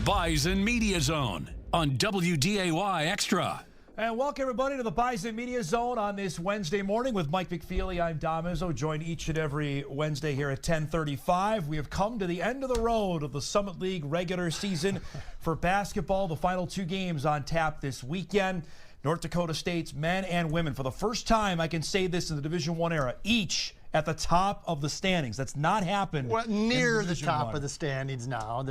Bison Media Zone on WDAY Extra. And welcome, everybody, to the Bison Media Zone on this Wednesday morning with Mike McFeely. I'm Dom Izzo, joined each and every Wednesday here at 10:35. We have come to the end of the road of the Summit League regular season for basketball. The final two games on tap this weekend. North Dakota State's men and women, for the first time, I can say this in the Division I era, each at the top of the standings. That's not happened. Well, near the top of the standings now.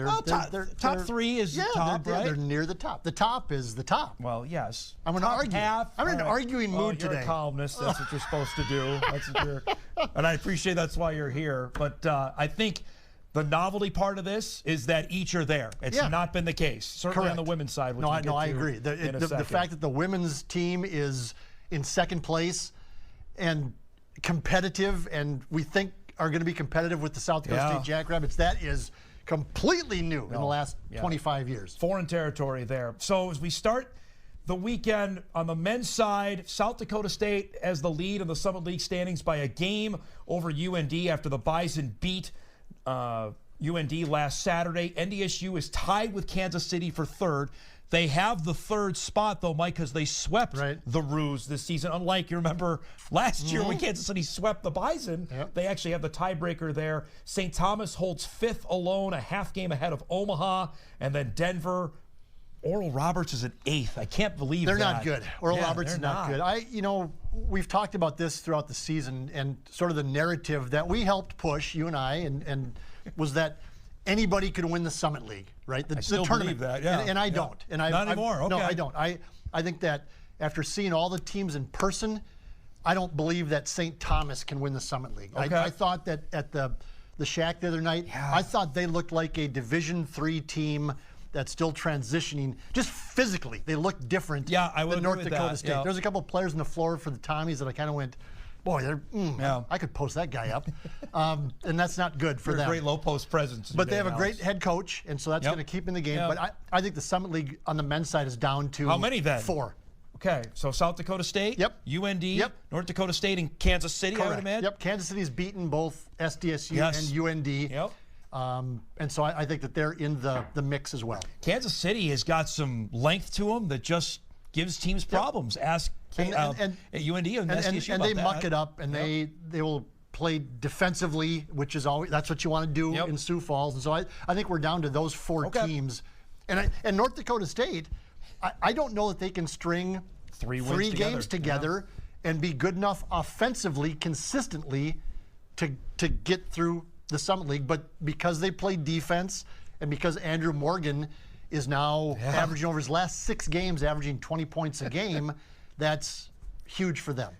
Top three is the top, right? They're near the top. The top is the top. Well, yes. I'm going to argue. I'm in an arguing mood today. You're a columnist. That's what you're supposed to do. That's what you're, and I appreciate that's why you're here. But I think the novelty part of this is that each are there. It's not been the case, certainly on the women's side. No, I agree. The fact that the women's team is in second place and competitive, and we think are going to be competitive with the South Dakota State Jackrabbits, that is completely new in the last 25 years. Foreign territory there. So as we start the weekend on the men's side, South Dakota State as the lead in the Summit League standings by a game over UND after the Bison beat UND last Saturday. NDSU is tied with Kansas City for third. They have the third spot, though, Mike, because they swept the Roos this season. Unlike, you remember, last year when Kansas City swept the Bison, they actually have the tiebreaker there. St. Thomas holds fifth alone, a half game ahead of Omaha. And then Denver, Oral Roberts is at eighth. I can't believe they're not good. Oral Roberts is not good. We've talked about this throughout the season, and sort of the narrative that we helped push, you and I, and was that anybody could win the Summit League, right? I still believe that, and I don't. And not anymore. Okay. No, I don't. I think that after seeing all the teams in person, I don't believe that St. Thomas can win the Summit League. Okay. I thought that at the Shack the other night, I thought they looked like a Division III team that's still transitioning, just physically. They look different than North Dakota State. There's a couple of players on the floor for the Tommies that I kind of went, boy, I could post that guy up. And that's not good for them. A great low post presence. But they have a great head coach, and so that's going to keep in the game. But I think the Summit League on the men's side is down to how many then? 4. Okay, so South Dakota State, UND, North Dakota State, and Kansas City, I would imagine. Yep, Kansas City's beaten both SDSU and UND. Yep. And so I think that they're in the mix as well. Will City has got some length to them that just gives teams problems. Ask at UND and SDSU and they muck it up, and they will play defensively, which is always that's what you want to do in Sioux Falls. And so I think we're down to those 4 teams. And North Dakota State, I don't know that they can string three games together and be good enough offensively consistently to get through the Summit League. But because they play defense and because Andrew Morgan is now averaging over his last 6 games, averaging 20 points a game, that's huge for them.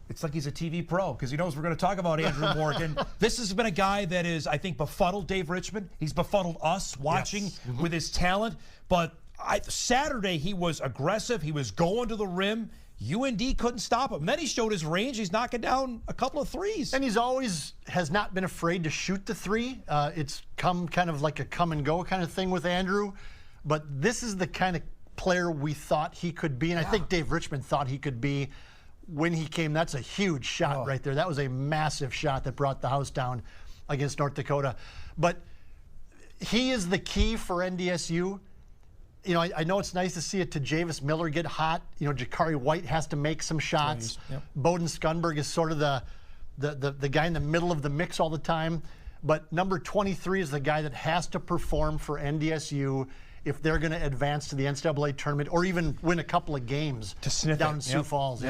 It's like he's a TV pro because he knows we're going to talk about Andrew Morgan. This has been a guy that is, I think, befuddled Dave Richmond. He's befuddled us watching with his talent. But Saturday, he was aggressive. He was going to the rim. UND couldn't stop him. And then he showed his range. He's knocking down a couple of threes. And he's always has not been afraid to shoot the 3. It's come kind of like a come and go kind of thing with Andrew. But this is the kind of player we thought he could be. And I think Dave Richmond thought he could be when he came. That's a huge shot right there. That was a massive shot that brought the house down against North Dakota. But he is the key for NDSU. You know, I know it's nice to see it to Javis Miller get hot. You know, Jakari White has to make some shots. Bowden Skunberg is sort of the guy in the middle of the mix all the time. But number 23 is the guy that has to perform for NDSU if they're going to advance to the NCAA tournament or even win a couple of games down in Sioux Falls.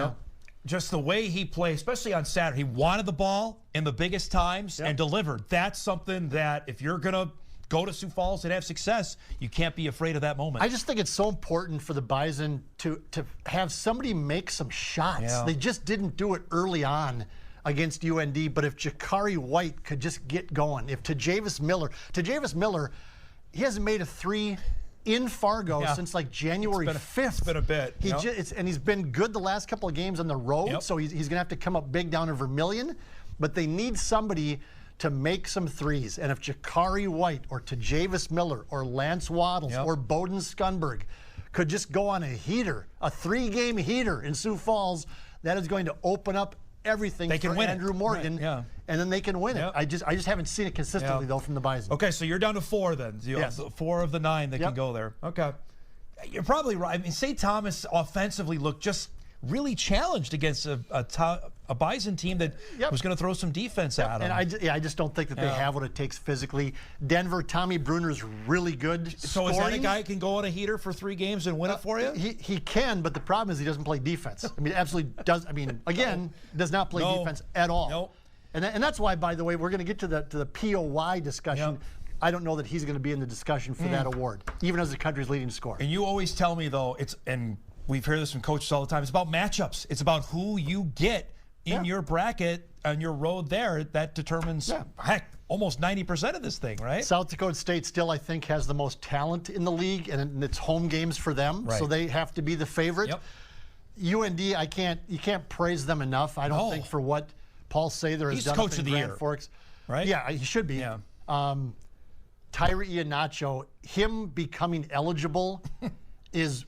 Just the way he played, especially on Saturday, he wanted the ball in the biggest times and delivered. That's something that if you're going to go to Sioux Falls and have success, you can't be afraid of that moment. I just think it's so important for the Bison to have somebody make some shots. They just didn't do it early on against UND, but if Jakari White could just get going, if Javis Miller, he hasn't made a 3 in Fargo since like January 5th. It's been a bit. And he's been good the last couple of games on the road, so he's going to have to come up big down in Vermillion, but they need somebody to make some threes. And if Jakari White or Javis Miller or Lance Waddles or Bowden Skunberg could just go on a heater, a 3-game heater in Sioux Falls, that is going to open up everything They can for win Andrew Morgan, and then they can win it. I just haven't seen it consistently though from the Bison. Okay, so you're down to 4 then. Yes. 4 of the 9 that can go there. Okay. You're probably right. I mean, St. Thomas offensively looked just really challenged against a Bison team that was going to throw some defense at them. And I just don't think that they have what it takes physically. Denver, Tommy Bruner's really good. So is that a guy who can go on a heater for 3 games and win it for you? He can, but the problem is he doesn't play defense. I mean, absolutely does. I mean, again, does not play defense at all. Nope. And that's why, by the way, we're going to get to the POY discussion. Yep. I don't know that he's going to be in the discussion for that award, even as the country's leading scorer. And you always tell me, though, and we've heard this from coaches all the time, it's about matchups. It's about who you get in your bracket on your road there. That determines, heck, almost 90% of this thing, right? South Dakota State still, I think, has the most talent in the league, and it's home games for them, so they have to be the favorite. UND, you can't praise them enough. I don't think for what Paul Sather has done coach up of in the Grand year, Forks. Right? Yeah, he should be. Yeah. Tyree Iheanacho, him becoming eligible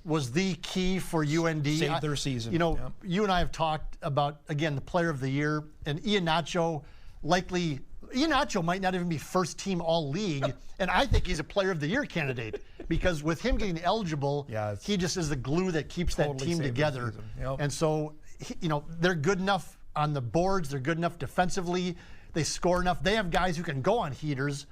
was the key for UND. Saved their season. You know, you and I have talked about, again, the player of the year, and Iheanacho might not even be first team all league, and I think he's a player of the year candidate because with him getting eligible, he just is the glue that keeps that team together. And so, they're good enough on the boards, they're good enough defensively, they score enough. They have guys who can go on heaters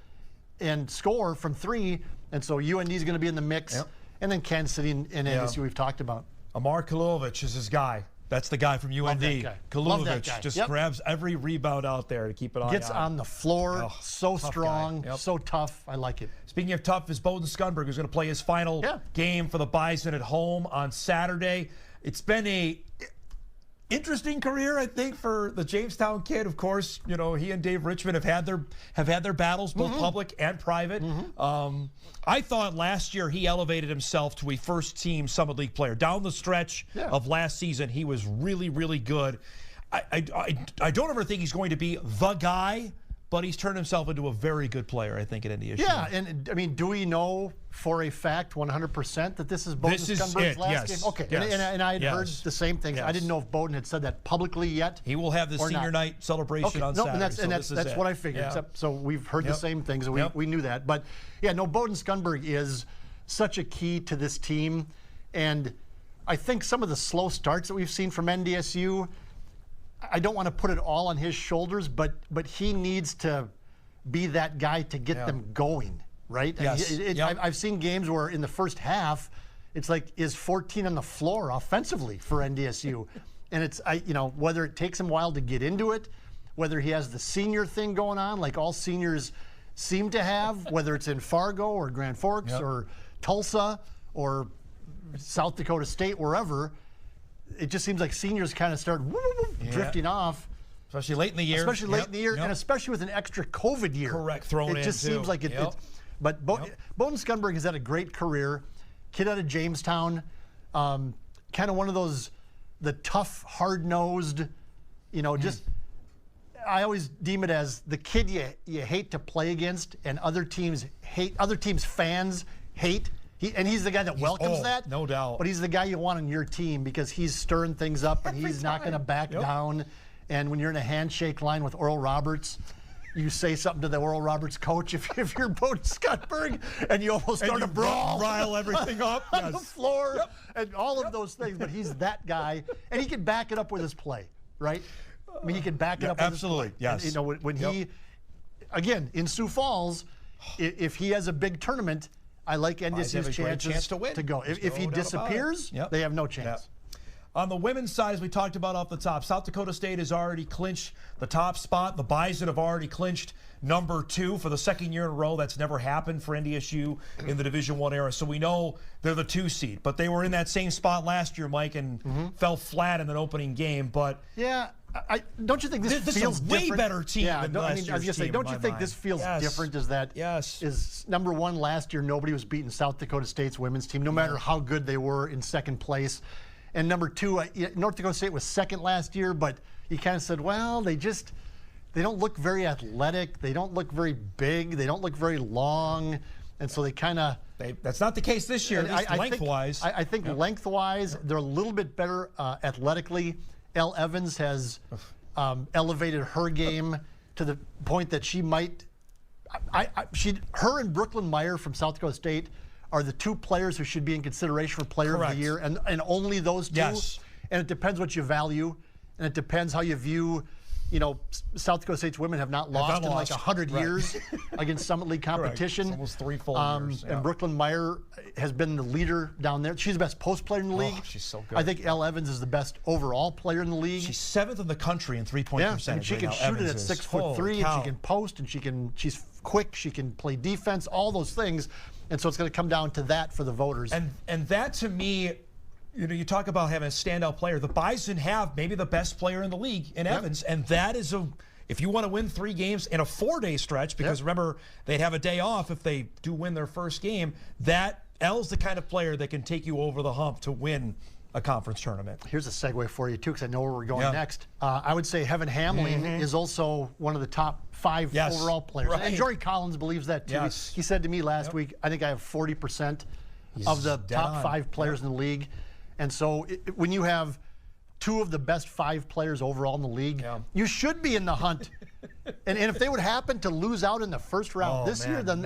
and score from 3, and so UND is going to be in the mix. And then Kansas City and NDSU we've talked about. Amar Kaluovich is his guy. That's the guy from UND. Kaluovich just grabs every rebound out there to keep it on. Gets on the floor, so strong, so tough. I like it. Speaking of tough, is Bowden Skunberg, who's going to play his final game for the Bison at home on Saturday. It's been a interesting career, I think, for the Jamestown kid. Of course, he and Dave Richmond have had their battles, both public and private. I thought last year he elevated himself to a first-team Summit League player. Down the stretch of last season, he was really, really good. I don't ever think he's going to be the guy, but he's turned himself into a very good player, I think, at NDSU. Yeah, and I mean, do we know for a fact 100% that this is Bowden Skunberg's last game? Okay, and I had heard the same things. I didn't know if Bowden had said that publicly yet. He will have the senior night celebration on Saturday. And that's what I figured. So we've heard the same things, and we knew that. But Bowden Skunberg is such a key to this team, and I think some of the slow starts that we've seen from NDSU, I don't want to put it all on his shoulders, but he needs to be that guy to get them going, right? Yes. I've seen games where in the first half, it's like, is 14 on the floor offensively for NDSU? And it's, whether it takes him a while to get into it, whether he has the senior thing going on, like all seniors seem to have, whether it's in Fargo or Grand Forks or Tulsa or South Dakota State, wherever, it just seems like seniors kind of start drifting off. Especially late in the year. And especially with an extra COVID year. Correct, thrown in. It just seems like it. But Bowden Skunberg has had a great career. Kid out of Jamestown. Kind of one of those, the tough, hard-nosed, just, I always deem it as the kid you hate to play against and other teams fans hate. He's the guy that welcomes that. No doubt. But he's the guy you want on your team because he's stirring things up and he's not going to back down. And when you're in a handshake line with Oral Roberts, you say something to the Oral Roberts coach if you're Bowden Skunberg, and you almost start a brawl. Rile everything up. On the floor and all of those things. But he's that guy. And he can back it up with his play, right? I mean, he can back it up with his play. Yes. And, when he, again, in Sioux Falls, if he has a big tournament, I like NDSU's chances to win. To go. If he disappears, they have no chance. On the women's side, as we talked about off the top, South Dakota State has already clinched the top spot. The Bison have already clinched number 2 for the second year in a row. That's never happened for NDSU in the Division I era. So we know they're the 2 seed. But they were in that same spot last year, Mike, and fell flat in an opening game. But don't you think this feels is a way different? better team than last year's I was going to say, don't you think this feels different? Is number 1 last year, nobody was beating South Dakota State's women's team, no matter how good they were in second place. And number 2, North Dakota State was second last year, but you kind of said, well, they don't look very athletic. They don't look very big. They don't look very long. And so they kind of... That's not the case this year, at least lengthwise. I think lengthwise, they're a little bit better athletically. Elle Evans has elevated her game to the point that she might. Her and Brooklyn Meyer from South Dakota State are the two players who should be in consideration for Player of the Year, and only those two. Yes. And it depends what you value, and it depends how you view. South Dakota State's women have not lost in like 100 years against Summit League competition. It's almost 3 full years. And Brooklyn Meyer has been the leader down there. She's the best post player in the league. She's so good. I think Elle Evans is the best overall player in the league. She's 7th in the country in 3-point percentage. And she can shoot it at 6'3", and she can post, and she's quick. She can play defense. All those things, and so it's going to come down to that for the voters. And that to me. You talk about having a standout player. The Bison have maybe the best player in the league in Evans, and that is if you want to win 3 games in a 4-day stretch, because remember, they'd have a day off if they do win their first game, that Elle's the kind of player that can take you over the hump to win a conference tournament. Here's a segue for you, too, because I know where we're going next. I would say Heaven Hamling is also one of the top 5 overall players. Right. And Jory Collins believes that, too. Yes. He said to me last week, I think I have 40% of the top 5 players in the league. And so when you have 2 of the best 5 players overall in the league, you should be in the hunt. and if they would happen to lose out in the first round this year, then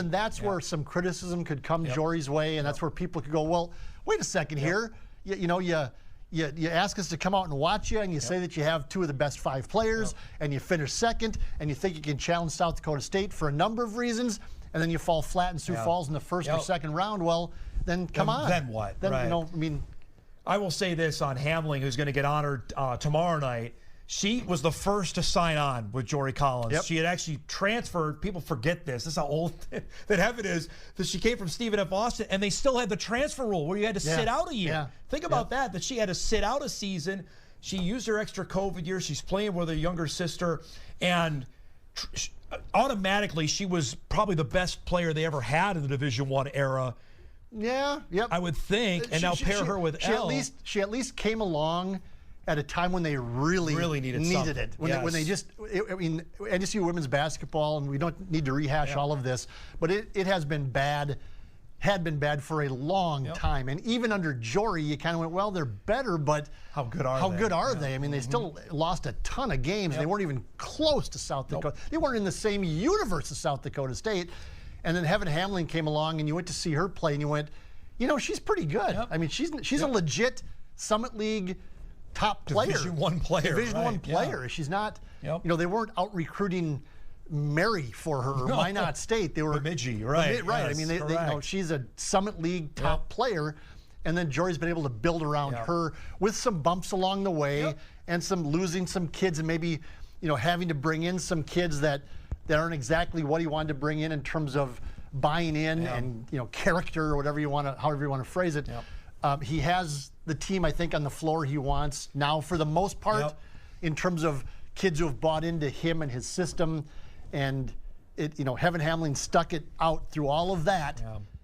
that's where some criticism could come Jory's way, and that's where people could go, well, wait a second here. You ask us to come out and watch you, and you say that you have 2 of the best 5 players, and you finish second, and you think you can challenge South Dakota State for a number of reasons, and then you fall flat in Sioux Falls in the first or second round. Well, then come on. Then what? Then, right. I will say this on Hamling, who's going to get honored tomorrow night. She was the first to sign on with Jory Collins. She had actually transferred. People forget this. This is how old that Heaven is. That she came from Stephen F. Austin, and they still had the transfer rule where you had to sit out a year. Think about that she had to sit out a season. She used her extra COVID year. She's playing with her younger sister, and automatically she was probably the best player they ever had in the Division I era. I would think, and now pair her with Elle. She at least came along at a time when they really needed it. When they NDSU women's basketball, and we don't need to rehash all of this, but it has been bad. Had been bad for a long time, and even under Jory, you kind of went, well, they're better, but how good are they? I mean, they still lost a ton of games. They weren't even close to South Dakota. They weren't in the same universe as South Dakota State. And then Heaven Hamling came along, and you went to see her play, and you went, she's pretty good. I mean, she's a legit Summit League top player. Division I player. Division I player. She's not, they weren't out recruiting Mary for her or Minot State. They were Bemidji, right? Right. Yes, I mean, she's a Summit League top player, and then Jory's been able to build around her with some bumps along the way and some losing some kids, and maybe having to bring in some kids that aren't exactly what he wanted to bring in terms of buying in and character or however you want to phrase it. He has the team, I think, on the floor he wants now for the most part, in terms of kids who have bought into him and his system, and Heaven Hamling stuck it out through all of that,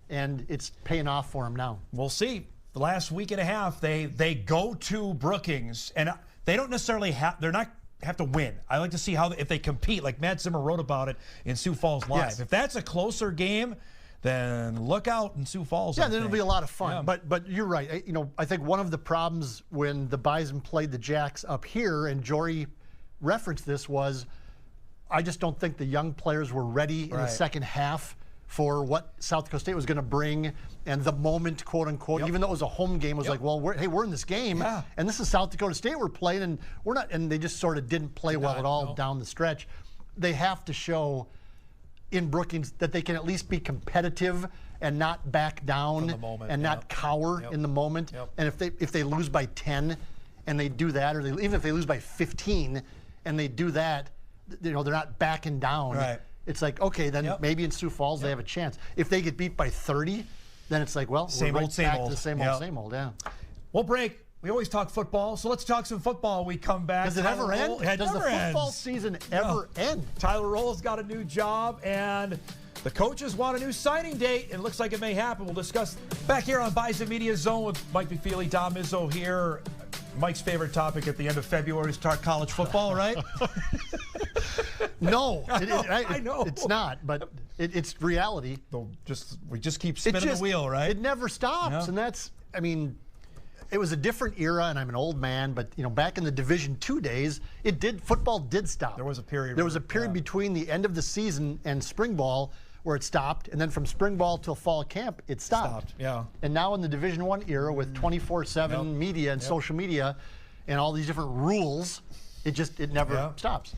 and it's paying off for him now. We'll see. The last week and a half, they go to Brookings, and they don't necessarily have to win. I like to see if they compete, like Matt Zimmer wrote about it in Sioux Falls Live. If that's a closer game, then look out in Sioux Falls. Then it'll be a lot of fun. But you're right. I think one of the problems when the Bison played the Jacks up here, and Jory referenced this, was I just don't think the young players were ready in the second half for what South Dakota State was going to bring, and the moment, quote unquote, even though it was a home game, was like, well, we're in this game, and this is South Dakota State we're playing, and we're not, and they just sort of didn't play well at all down the stretch. They have to show in Brookings that they can at least be competitive and not back down and not cower in the moment. And if they lose by 10 and they do that, or even if they lose by 15 and they do that, they're not backing down. It's like, okay, then maybe in Sioux Falls they have a chance. If they get beat by 30, then it's like, well, same we're old, back to the same old. We'll break. We always talk football, so let's talk some football when we come back. Does it ever end? Does the football season ever end? Tyler Roll's got a new job, and the coaches want a new signing date, and it looks like it may happen. We'll discuss back here on Bison Media Zone with Mike McFeely, Dom Izzo here. Mike's favorite topic at the end of February is talk college football, right? No, I know it's not, but it's reality. We just keep spinning the wheel, right? It never stops, and that's, it was a different era, and I'm an old man, but back in the Division II days, football did stop. There was a period. There was a period between the end of the season and spring ball where it stopped, and then from spring ball till fall camp, it stopped. Yeah. And now in the Division I era with 24/7 media and social media and all these different rules, it never stops.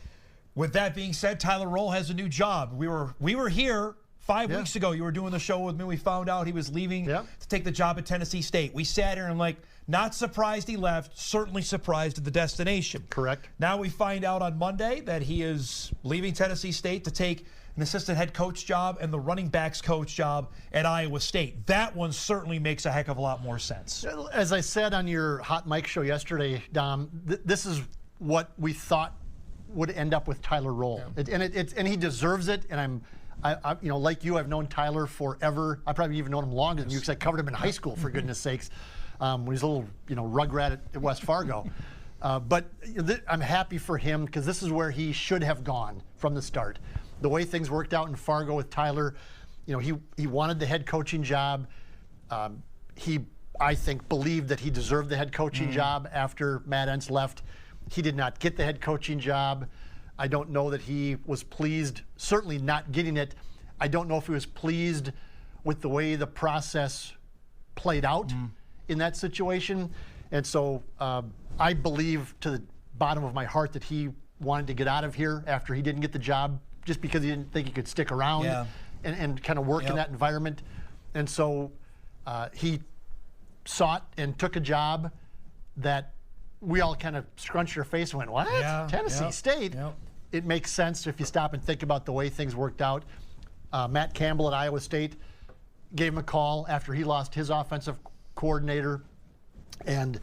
With that being said, Tyler Roll has a new job. We were here 5 weeks ago. You were doing the show with me. We found out he was leaving to take the job at Tennessee State. We sat here and not surprised he left, certainly surprised at the destination. Correct. Now we find out on Monday that he is leaving Tennessee State to take an assistant head coach job and the running backs coach job at Iowa State. That one certainly makes a heck of a lot more sense. As I said on your Hot Mic show yesterday, Dom, this is what we thought would end up with Tyler Roll. And he deserves it, and I like you, I've known Tyler forever. I probably even known him longer than you because I covered him in high school, for goodness sakes, when he was a little, rugrat at West Fargo. But I'm happy for him because this is where he should have gone from the start. The way things worked out in Fargo with Tyler, he wanted the head coaching job. I think, believed that he deserved the head coaching job after Matt Entz left. He did not get the head coaching job. I don't know that he was pleased, certainly not getting it. I don't know if he was pleased with the way the process played out in that situation. And so I believe to the bottom of my heart that he wanted to get out of here after he didn't get the job just because he didn't think he could stick around and kind of work in that environment. And so he sought and took a job that we all kind of scrunched our face and went, what? Tennessee State? It makes sense if you stop and think about the way things worked out. Matt Campbell at Iowa State gave him a call after he lost his offensive coordinator, and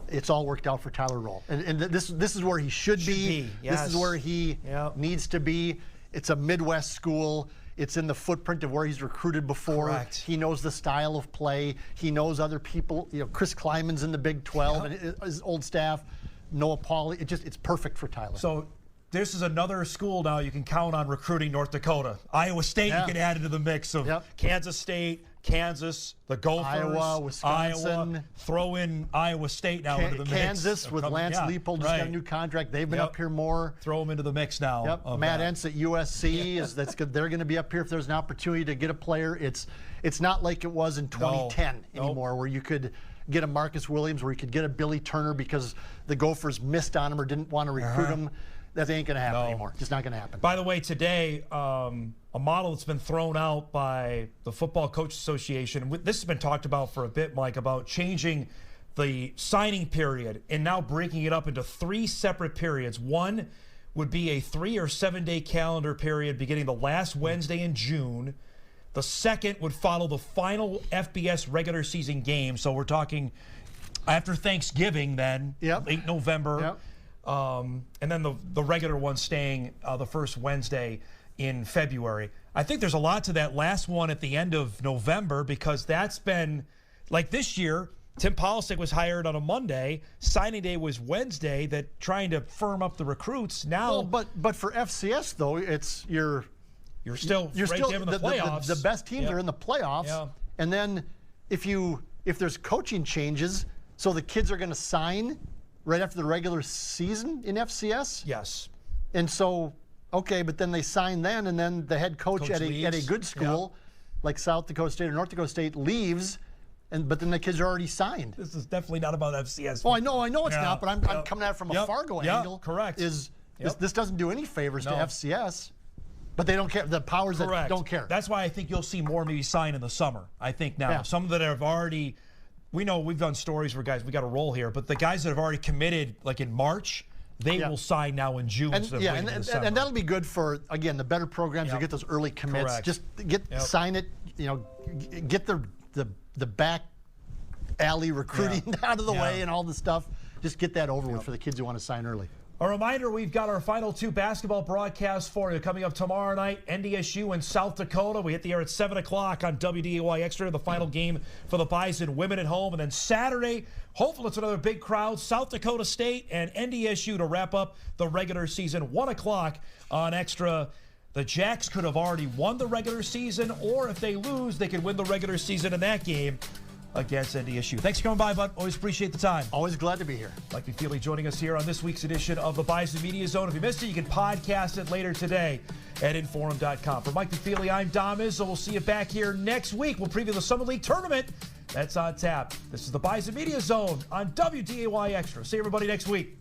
it's all worked out for Tyler Roll. And this is where he should be. Yes. This is where he needs to be. It's a Midwest school. It's in the footprint of where he's recruited before. Correct. He knows the style of play. He knows other people. Chris Kleiman's in the Big 12 and his old staff. Noah Pauley. It's perfect for Tyler. So this is another school now you can count on recruiting North Dakota. Iowa State you can add into the mix of Kansas State, Kansas, the Gophers, Iowa, Wisconsin. Iowa. Throw in Iowa State now into the mix. Kansas with Lance Leipold just got a new contract. They've been up here more. Throw them into the mix now. Matt Entz at USC that's good. They're going to be up here if there's an opportunity to get a player. It's not like it was in 2010 anymore, where you could get a Marcus Williams, where you could get a Billy Turner because the Gophers missed on him or didn't want to recruit him. That ain't going to happen anymore. Just not going to happen. By the way, today, a model that's been thrown out by the Football Coach Association, this has been talked about for a bit, Mike, about changing the signing period and now breaking it up into 3 separate periods. One would be a 3 or 7 day calendar period beginning the last Wednesday in June. The second would follow the final FBS regular season game. So we're talking after Thanksgiving then, late November. And then the regular one staying the first Wednesday in February. I think there's a lot to that last one at the end of November because that's been, like this year, Tim Polisic was hired on a Monday. Signing day was Wednesday. That trying to firm up the recruits now. Well, but for FCS though, it's you're still in the playoffs. The best teams are in the playoffs. And then if there's coaching changes, so the kids are going to sign right after the regular season in FCS? Yes. And so, but then they sign then, and then the head coach at a good school like South Dakota State or North Dakota State leaves, but then the kids are already signed. This is definitely not about FCS. Oh, I know it's not, but I'm coming at it from a Fargo angle. Correct. This doesn't do any favors to FCS, but they don't care. The powers that don't care. That's why I think you'll see more maybe sign in the summer. I think now some that have already. We know we've done stories where guys, we got to roll here, but the guys that have already committed, like in March, they will sign now in June. And that'll be good for, again, the better programs to get those early commits. Correct. Just sign it, get the back alley recruiting out of the way and all the stuff. Just get that over with for the kids who want to sign early. A reminder, we've got our final 2 basketball broadcasts for you coming up tomorrow night, NDSU and South Dakota. We hit the air at 7 o'clock on WDAY Extra, the final game for the Bison women at home. And then Saturday, hopefully it's another big crowd, South Dakota State and NDSU to wrap up the regular season, 1 o'clock on Extra. The Jacks could have already won the regular season, or if they lose, they could win the regular season in that game. against NDSU. Thanks for coming by, bud. Always appreciate the time. Always glad to be here. Mike McFeely joining us here on this week's edition of the Bison Media Zone. If you missed it, you can podcast it later today at Inforum.com. For Mike McFeely, I'm Dom Izzo. We'll see you back here next week. We'll preview the Summer League tournament that's on tap. This is the Bison Media Zone on WDAY Extra. See everybody next week.